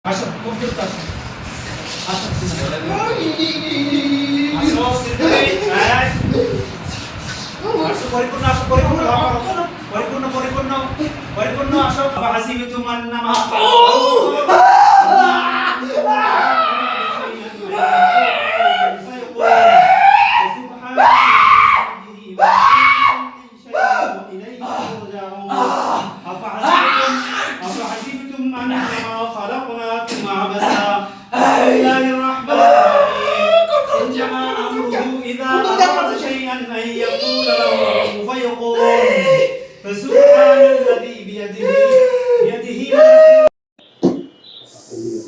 আসো খুব দ্রুত আসো আসো আসো সিদ্ধি আসো পরিপূর্ণ পরিপূর্ণ পরিপূর্ণ আসো হাসিবিতুম আন্নামা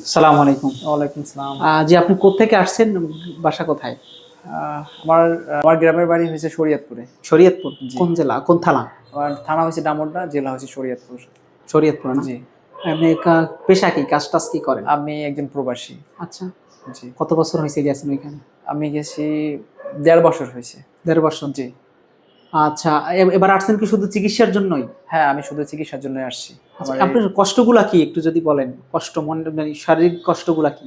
আসসালামু আলাইকুম। ওয়ালাইকুম আসসালাম। জি, আপনি কোত্থেকে আসছেন? বাসা কোথায়? আমার আমার গ্রামের বাড়ি হয়েছে শরীয়তপুরে। শরীয়তপুর? জি। কোন জেলা, কোন থানা? আমার থানা হয়েছে ডামুড্যা, জেলা হয়েছে শরীয়তপুর। শরীয়তপুর না? জি। আপনি পেশা কি, কাজ টাজ কি করেন? আমি একজন প্রবাসী। আচ্ছা, জি। কত বছর হয়েছে গেছেন ওইখানে? আমি গেছি ১.৫ বছর হয়েছে। ১.৫ বছর? জি। আচ্ছা, এবার আসছেন কি শুধু চিকিৎসার জন্যই? হ্যাঁ, আমি শুধু চিকিৎসার জন্য আসছি। আচ্ছা, আমার আপনার কষ্টগুলা কি একটু যদি বলেন? কষ্ট মানে শারীরিক কষ্টগুলা কি?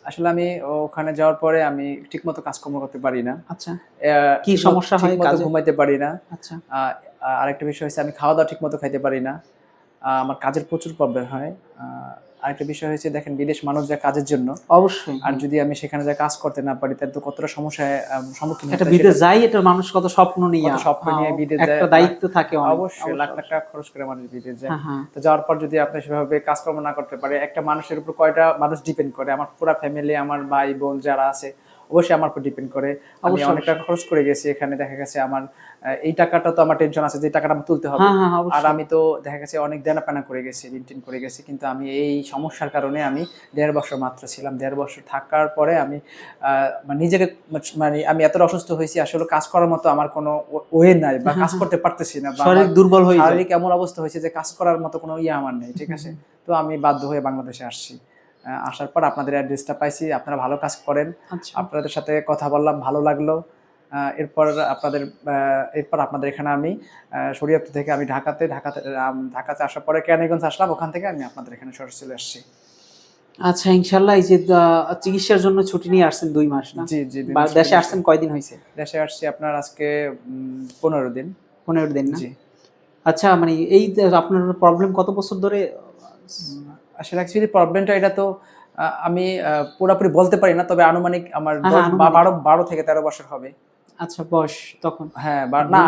আসলে আমি ওখানে যাওয়ার পরে আমি ঠিকমতো কাজকর্ম করতে পারি না। আচ্ছা, কি সমস্যা হয় ঠিকমতো কাজে? ঘুমাইতে পারি না। আচ্ছা, আরেকটা বিষয় হচ্ছে আমি খাওয়া-দাওয়া ঠিকমতো খাইতে পারি না। আমার কাজের প্রচুর প্রবলেম হয়। আরেকটা বিষয় হচ্ছে দেখেন বিদেশ মানুষ যায় কাজের জন্য। অবশ্যই। আর যদি আমি সেখানে যায় কাজ করতে না পারি তাহলে তো কতটা সমস্যায় সম্মুখীন হতে একটা হয় বিদেশ সেটা যাই, এটা মানুষ কত স্বপ্ন নিয়ে, কত স্বপ্ন নিয়ে বিদেশ যায়। একটা দায়িত্ব থাকে অনেক। অবশ্যই লাখ লাখ টাকা খরচ করে মানুষ বিদেশ যায়। হ্যাঁ, হ্যাঁ। তো যাওয়ার পর যদি আপনি সেভাবে কাজকর্ম না করতে পারে, একটা মানুষের উপর কয়টা মানুষ ডিপেন্ড করে? আমার পুরা ফ্যামিলি, আমার ভাই বোন যারা আছে অবশ্যই আমার উপর ডিপেন্ড করে। আমি অবশ্যই, অনেক টাকা খরচ করে গেছি এখানে, দেখা গেছে আমার এই টাকাটা তো আমার টেনশন আছে যে টাকাটা আমার তুলতে হবে। হ্যাঁ, হ্যাঁ, আর অবশ্যই। আমি তো দেখা গেছে অনেক দেনাপানা করে গেছি, ঋণ-টিন করে গেছি। কিন্তু আমি এই সমস্যার কারণে আমি ১.৫ বছর মাত্র ছিলাম। ১.৫ বছর থাকার পরে আমি মানে নিজেকে মানে আমি এতটা অসুস্থ হয়েছি, আসলে কাজ করার মতো আমার কোনো ওয়ে নাই বা কাজ করতে পারতেছি না, বা আমার শরীর দুর্বল হয়ে যায়। শারীরিক এমন অবস্থা হয়েছে যে কাজ করার মতো কোনো আমার নেই। ঠিক আছে? তো আমি বাধ্য হয়ে বাংলাদেশে আসছি। আসার পর আপনাদের অ্যাড্রেসটা পাইছি। আপনারা ভালো কাজ করেন। আচ্ছা, আপনাদের সাথে কথা বললাম, ভালো লাগলো। এরপর আপনাদের এখানে আমি শরীয়তপুর থেকে আমি ঢাকাতে আসার পরে কেরানীগঞ্জ আসলাম। ওখান থেকে আমি আপনাদের এখানে সরাসরি চলে আসছি। আচ্ছা, ইনশাল্লাহ। এই যে চিকিৎসার জন্য ছুটি নিয়ে আসছেন ২ মাস না? জি, জি, ২ বা মাস ছুটি দেশে নিয়েছি। আসছেন কয়দিন হয়েছে? দেশে আসছি আপনার আজকে ১৫ দিন। ১৫ দিন না? জি। আচ্ছা, মানে এই যে আপনার প্রবলেম কত বছর ধরে? আসলে অ্যাকচুয়ালি প্রবলেমটা এটা তো আমি পুরাপুরি বলতে পারি না। তবে আনুমানিক আমার হ্যাঁ, হ্যাঁ, আনুমানিক। ১২ থেকে ১৩ বছর হবে। আচ্ছা, বয়স তখন? হ্যাঁ, না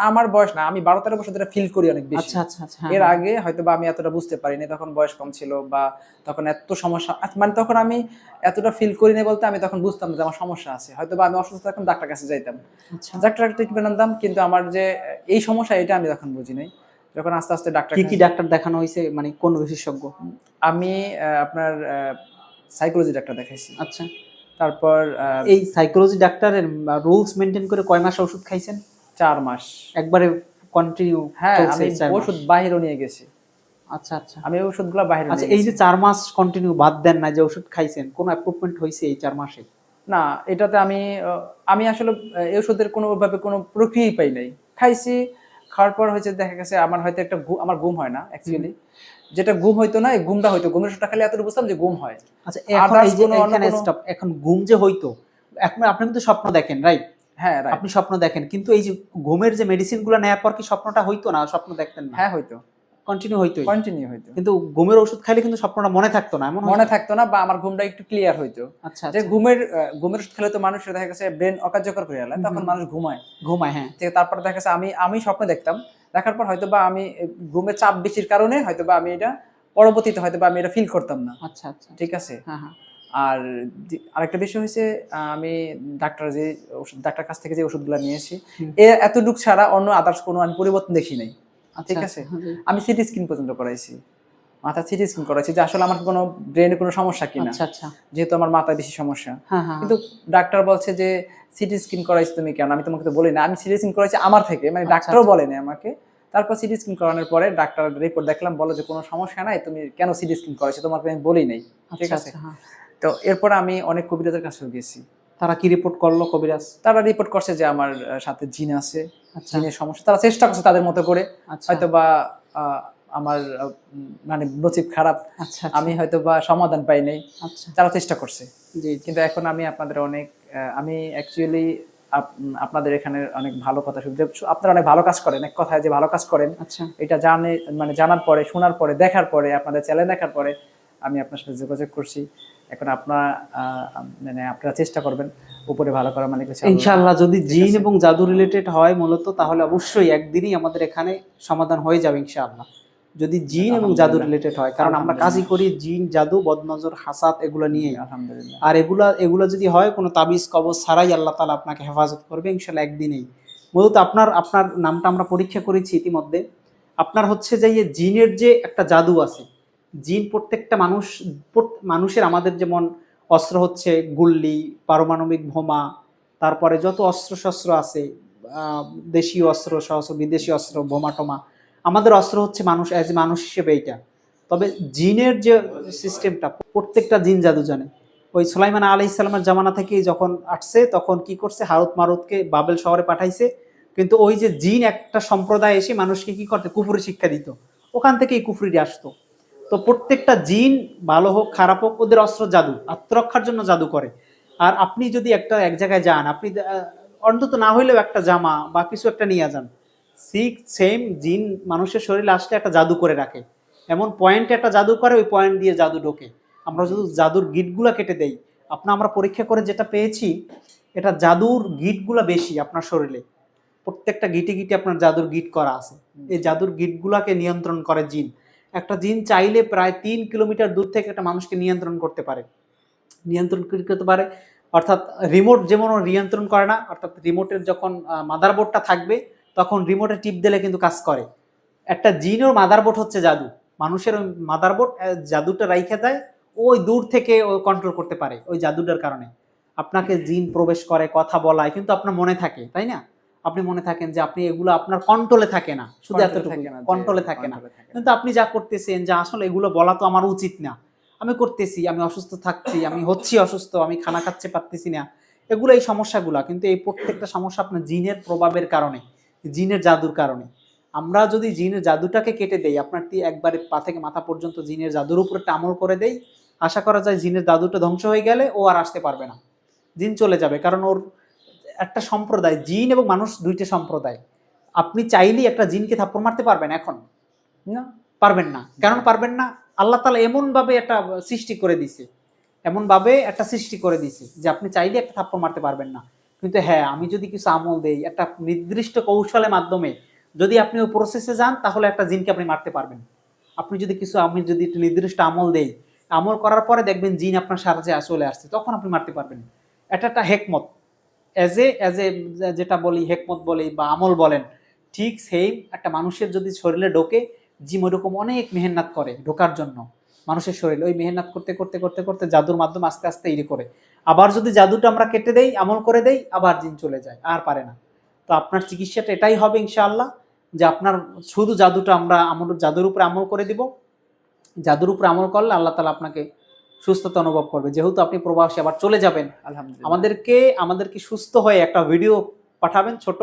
আমার বয়স না। আমি ১২-১৩ বছর ধরে ফিল করি অনেক বেশি। আচ্ছা, আচ্ছা, আচ্ছা। হ্যাঁ, এর হ্যাঁ। আগে হয়তোবা আমি এতটা বুঝতে পারিনি। তখন বয়স কম ছিল, বা তখন এত সমস্যা মানে তখন আমি এতটা ফিল করিনি বলতে আমি তখন বুঝতাম যে আমার সমস্যা আছে। হয়তোবা আমি অসুস্থ থাকতাম, ডাক্তারের কাছে যাইতাম। আচ্ছা। ডাক্তারের ট্রিটমেন্ট আনতাম, কিন্তু আমার যে এই সমস্যা এটা আমি তখন বুঝি নাই। যখন আস্তে, আস্তে কি, কি ডাক্তার দেখানো হইছে? মানে কোন বিশেষজ্ঞ? আমি আপনার সাইকোলজি ডাক্তার দেখাইছি। আচ্ছা। তারপর এই সাইকোলজি ডাক্তারের রুলস মেইনটেইন করে কয় মাস ওষুধ খাইছেন? ৪ মাস। একবারে কন্টিনিউ হ্যাঁ, চলছে আমি ৪ মাস? ওষুধ বাহিরেও নিয়ে গেছি। আচ্ছা, আচ্ছা। আমি ওই ওষুধগুলা বাহিরে আচ্ছা, নিয়ে এই গেছি। যে ৪ মাস কন্টিনিউ বাদ দেন না, যে ওষুধ খাইছেন, কোন ইমপ্রুভমেন্ট হইছে এই ৪ মাসে? না, এটাতে আমি আসলে এই ওষুধের কোনোভাবে কোনো প্রক্রিয়াই পাই নাই। খাইছি, খাওয়ার পর হয়েছে দেখা গেছে আমার হয়তো আমার ঘুম হয় না অ্যাকচুয়ালি। যেটা ঘুম হইতো না, এই ঘুমটা হইতো। ঘুমের ওষুধটা খেলে এতটুকু বুঝতাম যে ঘুম হয়। আচ্ছা, এখন আদার্স এই যে কোনো অন্য এখানে কোনো স্টপ। এখন ঘুম যে হইতো, এখন আপনি কিন্তু স্বপ্ন দেখেন, রাইট? হ্যাঁ, রাইট। আপনি স্বপ্ন দেখেন, কিন্তু এই যে ঘুমের যে মেডিসিন গুলো নেওয়ার পর কি স্বপ্নটা হইতো না? স্বপ্ন দেখতেন না? হ্যাঁ, হইতো। কন্টিনিউ হইতোই। কন্টিনিউ হইতো। কিন্তু ঘুমের ওষুধ খাইলে কিন্তু স্বপ্নটা মনে থাকতো না, এমন মনে হইতো? থাকতো না, বা আমার ঘুমটা একটু ক্লিয়ার হইতো। আচ্ছা, যে আচ্ছা। ঘুমের ওষুধ খেলে তো মানুষের দেখা গেছে ব্রেন অকার্যকর করে ফেলে। তখন মানুষ ঘুমায়। ঘুমায়, হ্যাঁ। তারপরে দেখা গেছে আমি স্বপ্ন দেখতাম। দেখার পর হয়তোবা আমি ঘুমের চাপ বেশির কারণে হয়তোবা আমি এটা পরবর্তীতে হয়তোবা আমি এটা ফিল করতাম না। আচ্ছা, আচ্ছা। ঠিক আছে? হ্যাঁ, হ্যাঁ। আর আরেকটা বিষয় হইছে, আমি ডাক্তার কাছ থেকে যে ওষুধগুলা নিয়েছি, এতটুক ছাড়া অন্য আদার্স কোনো আমি পরিবর্তন দেখি নাই। ঠিক আচ্ছা, আছে? আচ্ছা। জি। আমি সিটি স্ক্যান পর্যন্ত করাইছি। মাথার সিটি স্ক্যান করাইছি যে আসলে আমার কোনো ব্রেইনে কোনো সমস্যা কিনা। আচ্ছা, আচ্ছা। যেহেতু আমার মাথায় বেশি সমস্যা। হ্যাঁ, হ্যাঁ, কিন্তু ডাক্তার বলছে যে সিটি স্ক্যান করাইছো তুমি কেন? আমি তোমাকে তো বলি না। আমি সিটি স্ক্যান করাইছি আমার থেকে। মানে আচ্ছা, ডাক্তারও আচ্ছা। বলে নাই আমাকে। তারপর সিটি স্ক্যান করানোর পরে ডাক্তার রিপোর্ট দেখলাম, বলে যে কোনো সমস্যা নাই। তুমি কেন সিটি স্ক্যান করাইছো? তোমাকে আমি বলি নাই। ঠিক আচ্ছা, আছে? আচ্ছা। হ্যাঁ। তো এরপরে আমি অনেক কবিরাজের কাছেও গেছি। তারা কি রিপোর্ট করলো কবিরাজ? তারা রিপোর্ট করছে যে আমার সাথে জিন আছে। আচ্ছা। জিনের সমস্যা। তারা চেষ্টা করছে তাদের মতো করে। আচ্ছা। হয়তোবা আ আমার মানে নসিব খারাপ, আচ্ছা আমি হয়তো বা সমাধান পাই নাই, আচ্ছা তারা চেষ্টা করছে। জি কিন্তু এখন আমি আপনাদের অনেক আমি অ্যাকচুয়ালি আপনাদের এখানে অনেক ভালো কথা শুনতে, আপনারা অনেক ভালো কাজ করেন, এক কথায় যে ভালো কাজ করেন আচ্ছা এটা মানে জানার পরে, শোনার পরে, দেখার পরে, আপনাদের চ্যানেল দেখার পরে আমি আপনার সাথে যোগাযোগ করছি। এখন মানে আপনারা চেষ্টা করবেন উপরে ভালো করার, মানে ইনশাআল্লাহ যদি ঠিক জিন আছে। এবং জাদু রিলেটেড হয় মূলত, তাহলে অবশ্যই একদিনই আমাদের এখানে সমাধান হয়ে যাবে ইনশাআল্লাহ, যদি জিন এবং জাদু আলহামদুলিল্লাহ। রিলেটেড হয়। কারণ আমরা কাজই করি জিন, জাদু, বদনজর, হাসাত এগুলো নিয়ে। আলহামদুলিল্লাহ। আর এগুলা যদি হয় কোনো তাবিজ কবজ ছাড়াই আল্লাহ তাআলা আপনাকে হেফাজত করবে ইনশাআল্লাহ একদিনেই। মূলত আপনার নামটা আমরা পরীক্ষা করেছি ইতিমধ্যে। আপনার হচ্ছে যে এই জিনের যে একটা জাদু আছে, জিন প্রত্যেকটা মানুষের, আমাদের যেমন অস্ত্র হচ্ছে গুল্লি, পারমাণবিক বোমা, তারপরে যত অস্ত্র শস্ত্র আছে, দেশীয় অস্ত্র সহস্র, বিদেশি অস্ত্র, বোমা টোমা, আমাদের অস্ত্র হচ্ছে মানুষ হিসেবে এইটা। তবে জিনের যে সিস্টেমটা প্রত্যেকটা জিন জাদু জানে। ওই সুলাইমান আলাইহিস সালামের জামানা থেকে যখন আসছে, তখন কি করছে, হারুত মারুতকে বাবেল শহরে পাঠাইছে। কিন্তু ওই যে জিন একটা সম্প্রদায় এসে মানুষকে কি করতে, কুফরি শিক্ষা দিত, ওখান থেকেই কুফরি আসতো। তো প্রত্যেকটা জিন ভালো হোক খারাপ হোক, ওদের অস্ত্র জাদু, আত্মরক্ষার জন্য জাদু করে। আর আপনি যদি এক জায়গায় যান, আপনি অন্তত না হইলেও একটা জামা বা কিছু একটা নিয়ে যান, সেম জিন মানুষের শরীরে আসলে একটা জাদু করে রাখে, এমন পয়েন্টে একটা জাদু করে, ওই পয়েন্ট দিয়ে জাদু ঢোকে। আমরা যদি জাদুর গিটগুলা কেটে দেই, আমরা পরীক্ষা করে যেটা পেয়েছি, এটা জাদুর গিটগুলা বেশি আপনার শরীরে, প্রত্যেকটা গিটে গিটে আপনার জাদুর গিট করা আছে। এই জাদুর গিটগুলাকে নিয়ন্ত্রণ করে জিন। একটা জিন চাইলে প্রায় 3 কিলোমিটার দূর থেকে একটা মানুষকে নিয়ন্ত্রণ করতে পারে। অর্থাৎ রিমোট যেমন নিয়ন্ত্রণ করে না, অর্থাৎ রিমোটের যখন মাদারবোর্ডটা থাকবে, তখন রিমোটে টিপ দিলে কিন্তু কাজ করে। একটা জিনের মাদারবোর্ড হচ্ছে জাদু, মানুষের ওই মাদারবোর্ড জাদুটা রাইখে দেয়, ওই দূর থেকে ও কন্ট্রোল করতে পারে। ওই জাদুটার কারণে আপনাকে জিন প্রবেশ করে, কথা বলায়, কিন্তু আপনার মনে থাকে, তাই না? আপনি মনে থাকেন যে আপনি এগুলো আপনার কন্ট্রোলে থাকে না, শুধু এতটুকু কন্ট্রোলে থাকে না। কিন্তু আপনি যা করতেছেন, যে আসলে এগুলো বলা তো আমার উচিত না, আমি করতেছি, আমি অসুস্থ থাকছি, আমি হচ্ছি অসুস্থ, আমি খানা খাচ্ছে পারতেছি না, এগুলো এই সমস্যাগুলা। কিন্তু এই প্রত্যেকটা সমস্যা আপনার জিনের প্রভাবের কারণে, জিনের জাদুর কারণে। আমরা যদি জিনের জাদুটাকে কেটে দেই, আপনার একবারে পা থেকে মাথা পর্যন্ত জিনের জাদুর উপর একটা আমল করে দেই, আশা করা যায় জিনের জাদুটা ধ্বংস হয়ে গেলে ও আর আসতে পারবে না, জিন চলে যাবে। কারণ ওর একটা সম্প্রদায়, জিন এবং মানুষ দুইটা সম্প্রদায়। আপনি চাইলেই একটা জিনকে থাপ্পড় মারতে পারবেন এখন? না, পারবেন না। কেন পারবেন না? আল্লাহ তাআলা এমনভাবে একটা সৃষ্টি করে দিছে যে আপনি চাইলে একটা থাপ্পড় মারতে পারবেন না। কিন্তু হ্যাঁ, আমি যদি কিছু আমল দেই, একটা নির্দিষ্ট কৌশলের মাধ্যমে যদি আপনি ওই প্রসেসে যান, তাহলে একটা জিনকে আপনি মারতে পারবেন। আমি যদি একটা নির্দিষ্ট আমল দেই, আমল করার পরে দেখবেন জিন আপনার সাহায্যে চলে আসছে, তখন আপনি মারতে পারবেন। এটা একটা হেকমত, এজ এ যেটা বলি হেকমত বলি বা আমল বলেন, ঠিক সেম একটা মানুষের যদি শরীরে ঢোকে, জিম ওইরকম অনেক মেহনত করে ঢোকার জন্য মানুষের শরীরে। ওই মেহনত করতে করতে করতে করতে জাদুর মাধ্যমে আস্তে আস্তে ইয়ে করে, আবার যদি জাদুটা আমরা কেটে দেই, আমল করে দেই, আবার জিন চলে যায়, আর পারে না। তো আপনার চিকিৎসাটা এটাই হবে ইনশাআল্লাহ, যে আপনার শুধু জাদুটা আমরা জাদুর উপরে আমল করে দিব। জাদুর উপরে আমল করলে আল্লাহ তাআলা আপনাকে সুস্থতা অনুভব করবে। যেহেতু আপনি প্রবাসী আবার চলে যাবেন, আলহামদুলিল্লাহ। আমাদেরকে সুস্থ হয়ে একটা ভিডিও পাঠাবেন ছোট,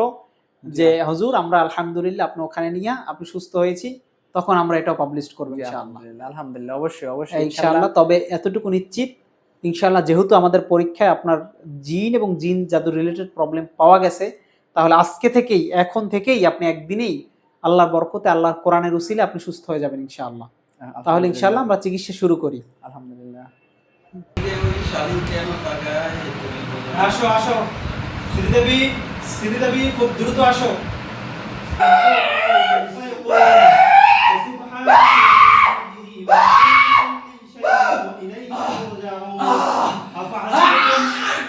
যে হুজুর আমরা আলহামদুলিল্লাহ আপনি ওখানে নিয়ে আপনি সুস্থ হয়েছি, তখন আমরা এটাও পাবলিশ করব ইনশাআল্লাহ। আলহামদুলিল্লাহ, অবশ্যই অবশ্যই ইনশাআল্লাহ। তবে এতটুকু নিশ্চিত ইনশাআল্লাহ, যেহেতু আমাদের পরীক্ষায় আপনার জিন এবং জিন জাদু রিলেটেড প্রবলেম পাওয়া গেছে, তাহলে এখন থেকেই আপনি একদিনেই আল্লাহর বরকতে, আল্লাহর কোরআনের উসিলে আপনি সুস্থ হয়ে যাবেন ইনশাআল্লাহ। তাহলে ইনশাআল্লাহ আমরা চিকিৎসা শুরু করি। আলহামদুলিল্লাহ। আসো আসো শ্রীদেবী খুব দ্রুত আসো।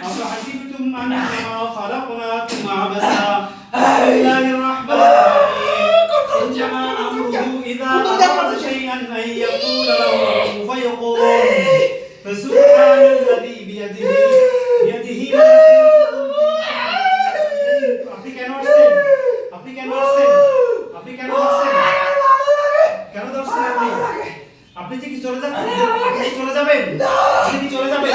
أفحسبتم أنما خلقناكم عبثا بسم الله الرحمن الرحيم إنما أمره إذا أراد شيئا أن يقول له كن فيكون فسبحان الذي بيده আপনি কেন আসছেন? কেন ধরছেন আপনি যে কি চলে যাচ্ছেন? আপনি কি চলে যাবেন?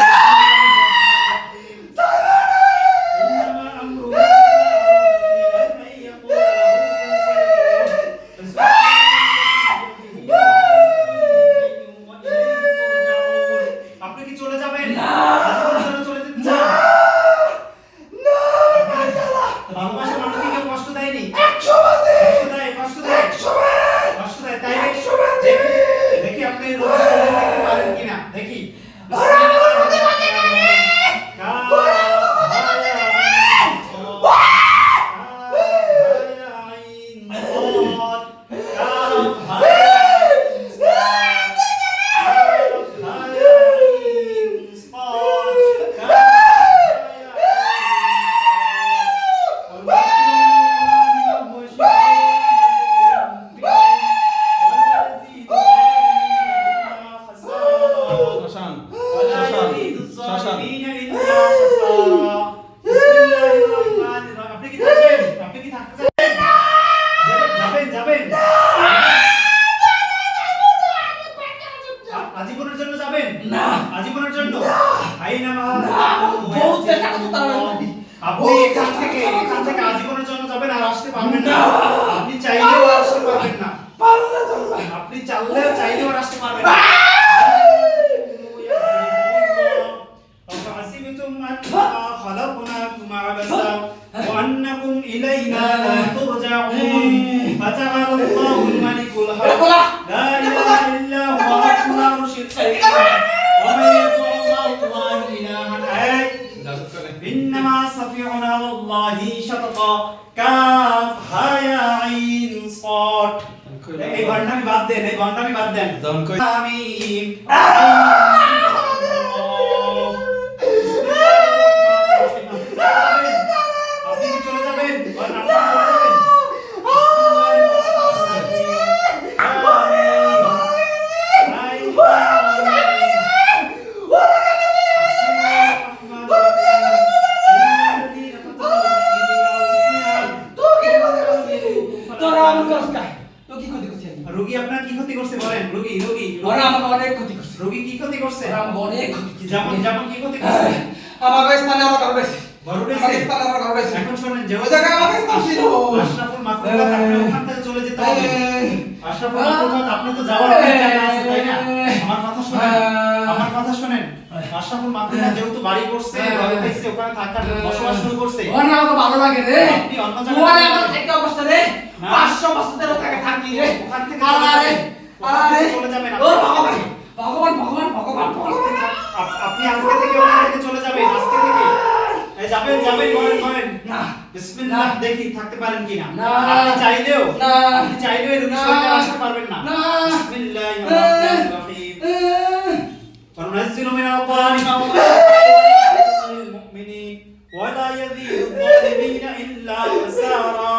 ولا يزيد الظالمين إلا خسارا بسم الله الرحمن الرحيم আপনি কি থাকবেন আপনি কি থাকতে যাবেন যাবেন আজীবনের জন্য যাবেন না আজীবনের জন্য আইনা মা বহুত চেষ্টা করতে পারবেন আপনি এখান থেকে আজীবনের জন্য যাবেন আর আসতে পারবেন না আপনি চাইলেও আসতে পারবেন না আপনি চাইলেও আর আসতে পারবেন না أفحسبتم أنما خلقناكم عبثا وأنكم إلينا لا ترجعون فتعالى الله الملك الحق لا إله إلا هو رب العرش الكريم ومن يدع مع الله إلها إنما صفيعنا والله شططا كاف ها يا عين صاد এই ঘন্টামি বাদ দেন এই ঘন্টামি বাদ দেন আমিন আপনি কি চলে যাবেন রোগী আপনার কি ক্ষতি করছে বলেন রোগী ওরা আমাকে অনেক ক্ষতি করছে রোগী কি ক্ষতি করছে আমাকে অনেক ক্ষতি যেমন কি ক্ষতি করছে আমাকে স্থানে আমার ঘর রয়েছে এখন শুনেন যে ওই জায়গায় আমাকে স্থান ছিল আশরাফুল মাখলুকাত আপনি ওখান থেকে চলে যেতে হবে আশরাফুল মাখলুকাত আপনি তো যাওয়ার জায়গা আছে তাই না আমার কথা শুনেন আশরাফুল মাখলুকাত যেহেতু বাড়ি করছে ঘরে থাকছে ওখানে থাকার বসবাস শুরু করছে ওখানে আমাকে ভালো লাগে রে আপনি অন্য জায়গায় আমার একটা অবস্থা রে 500 বছর ধরে থাকি রে ওখান থেকে চলে যাবেন ও ভগবান আপনি আজকে থেকে ওখান থেকে চলে যাবেন আজকে থেকে এই যাবেন বলেন না বিসমিল্লাহ দেখি থাকতে পারেন কিনা আপনি চাইলেও এই রুগী শরীরে আসতে পারবেন না বিসমিল্লাহির রহমানির রহিম وننزل من القرآن ما هو للمؤمنين ولا يزيد الظالمين إلا خسارا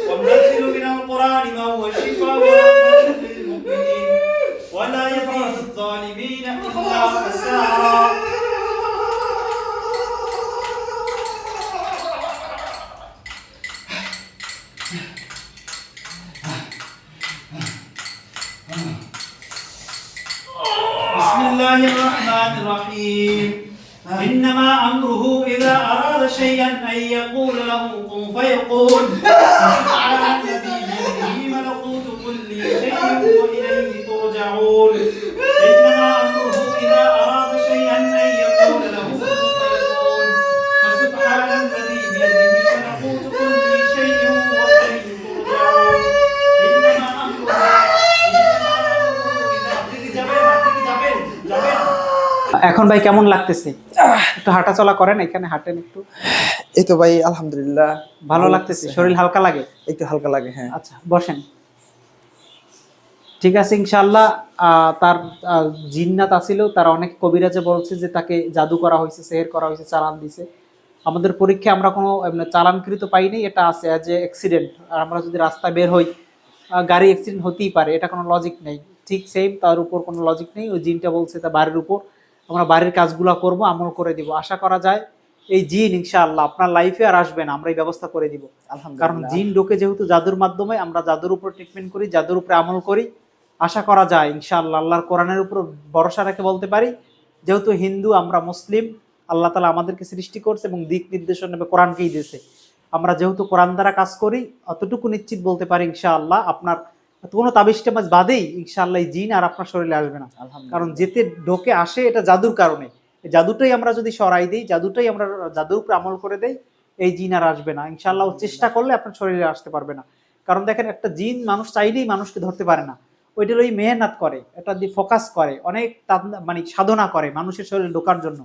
وننزل من القرآن ما هو شفاء ورحمة للمؤمنين ولا يزيد الظالمين إلا خسارا بسم الله الرحمن الرحيم إنما أمره إذا أراد شيئا أن يقول له كن فيكون سبحان الذي بيده ملكوت كل شيء وإليه ترجعون إنما أمره إذا أراد شيئا أن يقول له كن فيكون فسبحان الذي بيده ملكوت كل شيء وإليه ترجعون إنما أمره এখন ভাই কেমন লাগতেছে একটু হাঁটাচলা করেন এখানে হাঁটেন একটু এই তো ভাই আলহামদুলিল্লাহ ভালো লাগতেছে শরীর হালকা লাগে একটু হালকা লাগে হ্যাঁ আচ্ছা বসেন ঠিক আছে ইনশাআল্লাহ তার জিন্নাত আছিল তার অনেক কবিরাজে বলছে যে তাকে জাদু করা হয়েছে সেহের করা হয়েছে চালান দিছে আমাদের পরীক্ষায় আমরা কোনো চালানকৃত পাইনি এটা আছে অ্যাজ এ অ্যাক্সিডেন্ট আর আমরা যদি রাস্তায় বের হই গাড়ি অ্যাক্সিডেন্ট হতেই পারে এটা কোনো লজিক নেই ঠিক সেম তার উপর কোনো লজিক নেই ওই জিনটা বলছে তা বাড়ির উপর আমরা বাড়ির কাজগুলো করব আমল করে দিব আশা করা যায় এই জিন ইনশাআল্লাহ আপনার লাইফে আর আসবে না আমরা এই ব্যবস্থা করে দিব কারণ জিন ঢোকে যেহেতু জাদুর মাধ্যমে আমরা জাদুর উপর ট্রিটমেন্ট করি জাদুর উপরে আমল করি আশা করা যায় ইনশাআল্লাহ আল্লাহর কোরআনের উপর ভরসা রেখে বলতে পারি যেহেতু হিন্দু আমরা মুসলিম আল্লাহ তাআলা আমাদেরকে সৃষ্টি করছে এবং দিক নির্দেশনা কোরআনকেই দিয়েছে আমরা যেহেতু কোরআন দ্বারা কাজ করি অতটুকু নিশ্চিত বলতে পারি ইনশাআল্লাহ আপনার কোনো তাবিজটা মাঝ বাদেই ইনশাআল্লাহ এই জিন আর আপনার শরীরে আসবে না কারণ যেতে ঢোকে আসে এটা জাদুর কারণে জাদুটাই আমরা যদি সরাই দিই জাদুটাই আমরা জাদুর উপর আমল করে দেই এই জিন আর আসবে না ইনশাআল্লাহ চেষ্টা করলে আপনার শরীরে আসতে পারবে না কারণ দেখেন একটা জিন মানুষ চাইলেই মানুষকে ধরতে পারে না ওইটার ওই মেহনত করে এটা দিয়ে ফোকাস করে অনেক মানে সাধনা করে মানুষের শরীরে ঢোকার জন্য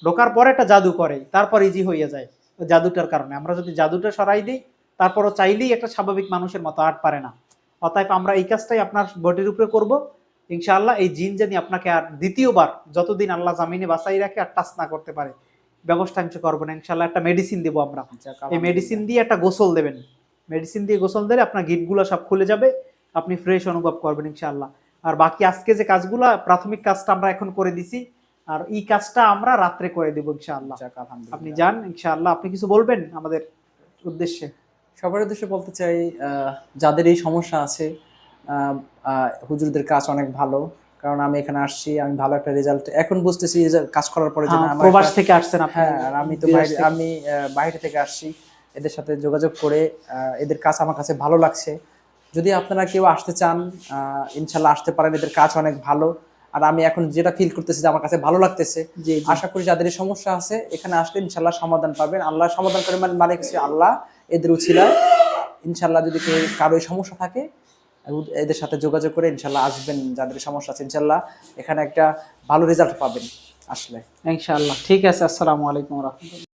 ঢোকার পরে একটা জাদু করে তারপর ইজি হয়ে যায় জাদুটার কারণে আমরা যদি জাদুটা সরাই দিই তারপরও চাইলেই একটা স্বাভাবিক মানুষের মতো আর পারে না অতএব আমরা এই কাজটাই আপনার বডির উপরে করব ইনশাআল্লাহ এই জিন জানি আপনাকে আর দ্বিতীয়বার যতদিন আল্লাহ জামিনে বাঁচাই রাখে আর টাচ না করতে পারে ব্যবস্থা কিছু করবো না ইনশাআল্লাহ একটা মেডিসিন দেবো আমরা এই মেডিসিন দিয়ে একটা গোসল দেবেন মেডিসিন দিয়ে গোসল দিলে আপনার গিটগুলো সব খুলে যাবে আপনি ফ্রেশ অনুভব করবেন ইনশাআল্লাহ আর বাকি আজকে যে কাজগুলো প্রাথমিক কাজটা আমরা এখন করে দিছি আর এই কাজটা আমরা রাত্রে করে দেবো ইনশাআল্লাহ। যাক, আলহামদুলিল্লাহ। আপনি যান ইনশাআল্লাহ। আপনি কিছু বলবেন আমাদের উদ্দেশ্যে? সবার উদ্দেশ্যে বলতে চাই, যাদের এই সমস্যা আছে, হুজুরদের কাজ অনেক ভালো। কারণ আমি এখানে আসছি, আমি ভালো একটা রেজাল্ট এখন বুঝতেছি কাজ করার পরে যে না, আমার প্রবাস থেকে আসছেন আপনি। হ্যাঁ, আর আমি তো বিদেশ থেকে। আমি বাইরে থেকে আসছি। এদের সাথে যোগাযোগ করে এদের কাজ আমার কাছে ভালো লাগছে। যদি আপনারা কেউ আসতে চান, ইনশাল্লাহ আসতে পারেন। এদের কাজ অনেক ভালো। আর আমি এখন যেটা ফিল করতেছি যে আমার কাছে ভালো লাগতেছে, জি, জি। আশা করি যাদের এই সমস্যা আছে এখানে আসলে ইনশাল্লাহ সমাধান পাবেন। আল্লাহ সমাধান করে, মানে হচ্ছে আল্লাহ এদের উছিলায়। ইনশাল্লাহ যদি কারো এই সমস্যা থাকে, এদের সাথে যোগাযোগ করে ইনশাল্লাহ আসবেন। যাদের সমস্যা আছে ইনশাল্লাহ এখানে একটা ভালো রেজাল্ট পাবেন আসলে। ইনশাআল্লাহ। ঠিক আছে, আসসালামু আলাইকুম ওয়া রাহমাতুল্লাহ।